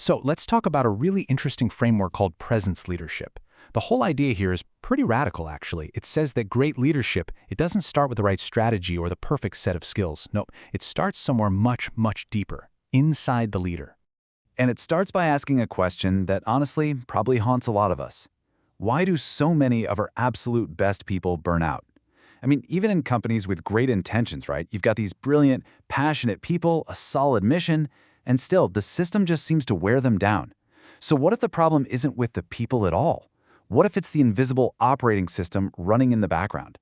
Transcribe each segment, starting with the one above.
So let's talk about a really interesting framework called presence leadership. The whole idea here is pretty radical, actually. It says that great leadership, it doesn't start with the right strategy or the perfect set of skills. No, it starts somewhere much, much deeper, inside the leader. And it starts by asking a question that honestly probably haunts a lot of us. Why do so many of our absolute best people burn out? I mean, even in companies with great intentions, right? You've got these brilliant, passionate people, a solid mission, and still the system just seems to wear them down. So what if the problem isn't with the people at all? What if it's the invisible operating system running in the background?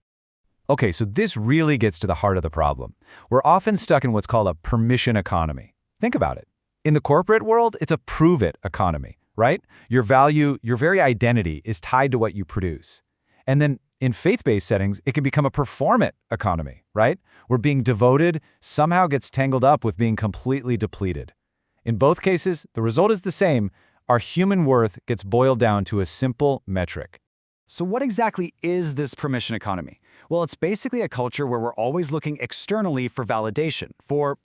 Okay, so this really gets to the heart of the problem. We're often stuck in what's called a permission economy. Think about it. In the corporate world, it's a prove-it economy, right? Your value, your very identity is tied to what you produce. And then in faith-based settings, it can become a perform-it economy, right? Where being devoted somehow gets tangled up with being completely depleted. In both cases, the result is the same. Our human worth gets boiled down to a simple metric. So what exactly is this permission economy? Well, it's basically a culture where we're always looking externally for validation, for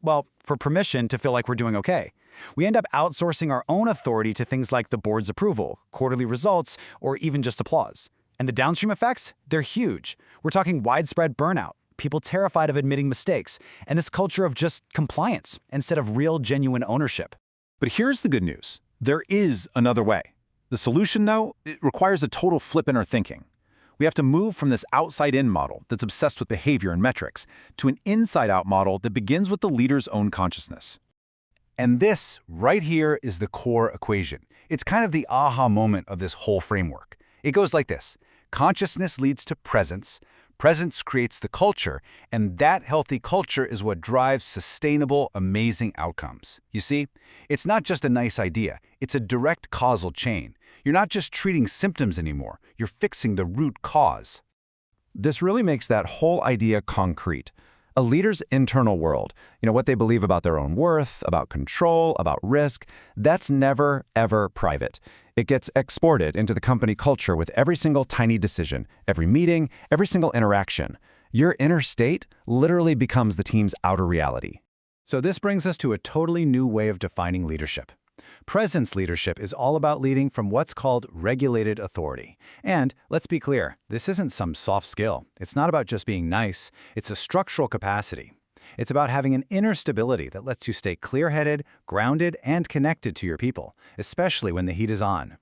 permission to feel like we're doing okay. We end up outsourcing our own authority to things like the board's approval, quarterly results, or even just applause. And the downstream effects? They're huge. We're talking widespread burnout, people terrified of admitting mistakes, and this culture of just compliance instead of real, genuine ownership. But here's the good news. There is another way. The solution, though, it requires a total flip in our thinking. We have to move from this outside-in model that's obsessed with behavior and metrics to an inside-out model that begins with the leader's own consciousness. And this, right here, is the core equation. It's kind of the aha moment of this whole framework. It goes like this. Consciousness leads to presence. Presence creates the culture, and that healthy culture is what drives sustainable, amazing outcomes. You see, it's not just a nice idea. It's a direct causal chain. You're not just treating symptoms anymore. You're fixing the root cause. This really makes that whole idea concrete. A leader's internal world, what they believe about their own worth, about control, about risk, that's never, ever private. It gets exported into the company culture with every single tiny decision, every meeting, every single interaction. Your inner state literally becomes the team's outer reality. So this brings us to a totally new way of defining leadership. Presence leadership is all about leading from what's called regulated authority. And let's be clear, this isn't some soft skill. It's not about just being nice. It's a structural capacity. It's about having an inner stability that lets you stay clear-headed, grounded, and connected to your people, especially when the heat is on.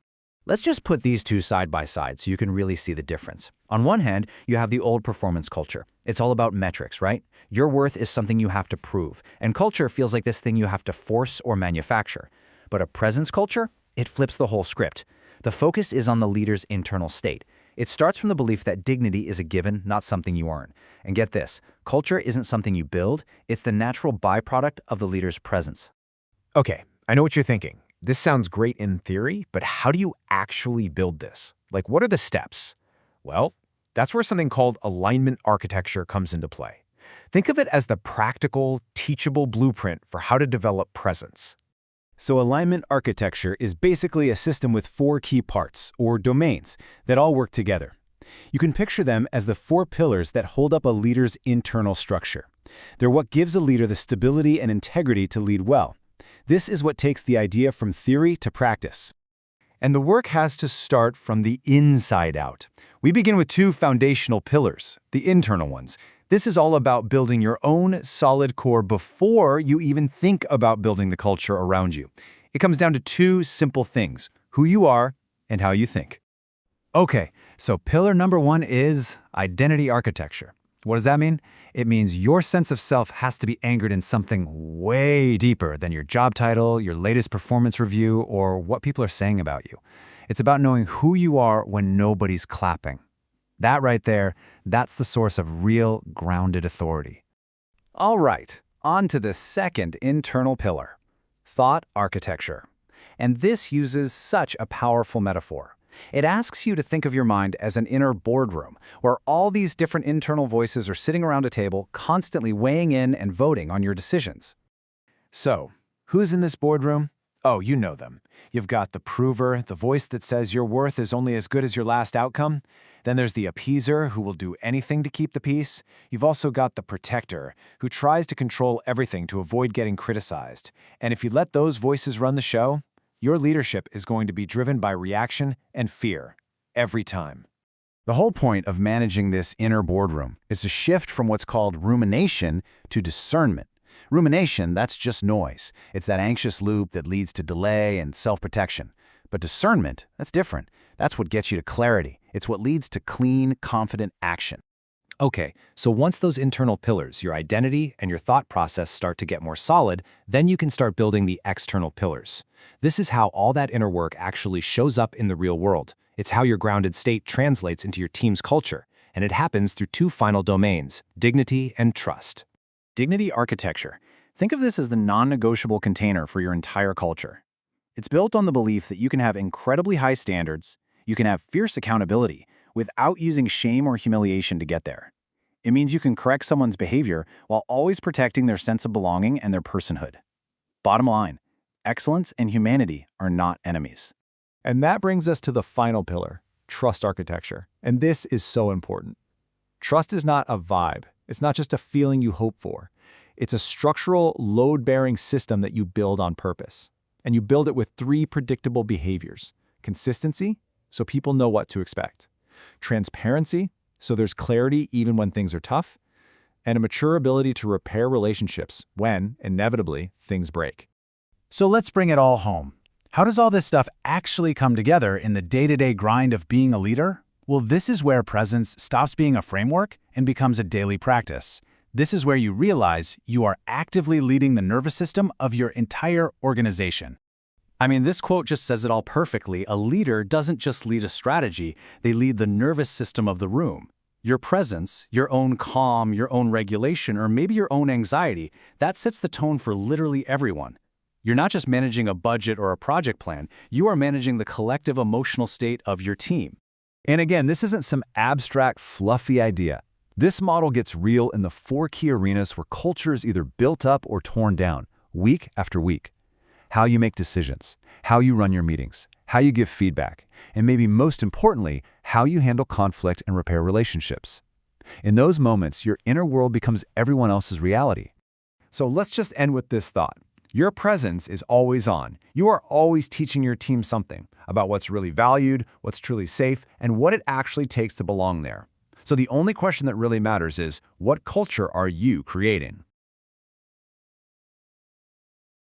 Let's just put these two side by side so you can really see the difference. On one hand, you have the old performance culture. It's all about metrics, right? Your worth is something you have to prove, and culture feels like this thing you have to force or manufacture. But a presence culture, it flips the whole script. The focus is on the leader's internal state. It starts from the belief that dignity is a given, not something you earn. And get this, culture isn't something you build, it's the natural byproduct of the leader's presence. Okay, I know what you're thinking. This sounds great in theory, but how do you actually build this? Like, what are the steps? Well, that's where something called alignment architecture comes into play. Think of it as the practical, teachable blueprint for how to develop presence. So alignment architecture is basically a system with 4 key parts, or domains, that all work together. You can picture them as the 4 pillars that hold up a leader's internal structure. They're what gives a leader the stability and integrity to lead well. This is what takes the idea from theory to practice. And the work has to start from the inside out. We begin with 2 foundational pillars, the internal ones. This is all about building your own solid core before you even think about building the culture around you. It comes down to 2 simple things, who you are and how you think. Okay, so pillar number 1 is identity architecture. What does that mean? It means your sense of self has to be anchored in something way deeper than your job title, your latest performance review, or what people are saying about you. It's about knowing who you are when nobody's clapping. That right there, that's the source of real, grounded authority. All right, on to the second internal pillar, thought architecture. And this uses such a powerful metaphor. It asks you to think of your mind as an inner boardroom, where all these different internal voices are sitting around a table, constantly weighing in and voting on your decisions. So, who's in this boardroom? Oh, you know them. You've got the prover, the voice that says your worth is only as good as your last outcome. Then there's the appeaser, who will do anything to keep the peace. You've also got the protector, who tries to control everything to avoid getting criticized. And if you let those voices run the show, Your leadership is going to be driven by reaction and fear, every time. The whole point of managing this inner boardroom is to shift from what's called rumination to discernment. Rumination, that's just noise. It's that anxious loop that leads to delay and self-protection. But discernment, that's different. That's what gets you to clarity. It's what leads to clean, confident action. Okay, so once those internal pillars, your identity and your thought process start to get more solid, then you can start building the external pillars. This is how all that inner work actually shows up in the real world. It's how your grounded state translates into your team's culture, and it happens through two final domains, dignity and trust. Dignity architecture. Think of this as the non-negotiable container for your entire culture. It's built on the belief that you can have incredibly high standards, you can have fierce accountability, without using shame or humiliation to get there. It means you can correct someone's behavior while always protecting their sense of belonging and their personhood. Bottom line, excellence and humanity are not enemies. And that brings us to the final pillar, trust architecture. And this is so important. Trust is not a vibe. It's not just a feeling you hope for. It's a structural, load-bearing system that you build on purpose. And you build it with three predictable behaviors. Consistency, so people know what to expect. Transparency, so there's clarity even when things are tough. And a mature ability to repair relationships when, inevitably, things break. So let's bring it all home. How does all this stuff actually come together in the day-to-day grind of being a leader? Well, this is where presence stops being a framework and becomes a daily practice. This is where you realize you are actively leading the nervous system of your entire organization. I mean, this quote just says it all perfectly. A leader doesn't just lead a strategy, they lead the nervous system of the room. Your presence, your own calm, your own regulation, or maybe your own anxiety, that sets the tone for literally everyone. You're not just managing a budget or a project plan, you are managing the collective emotional state of your team. And again, this isn't some abstract, fluffy idea. This model gets real in the 4 key arenas where culture is either built up or torn down, week after week. How you make decisions, how you run your meetings, how you give feedback, and maybe most importantly, how you handle conflict and repair relationships. In those moments, your inner world becomes everyone else's reality. So let's just end with this thought. Your presence is always on. You are always teaching your team something about what's really valued, what's truly safe, and what it actually takes to belong there. So the only question that really matters is, what culture are you creating?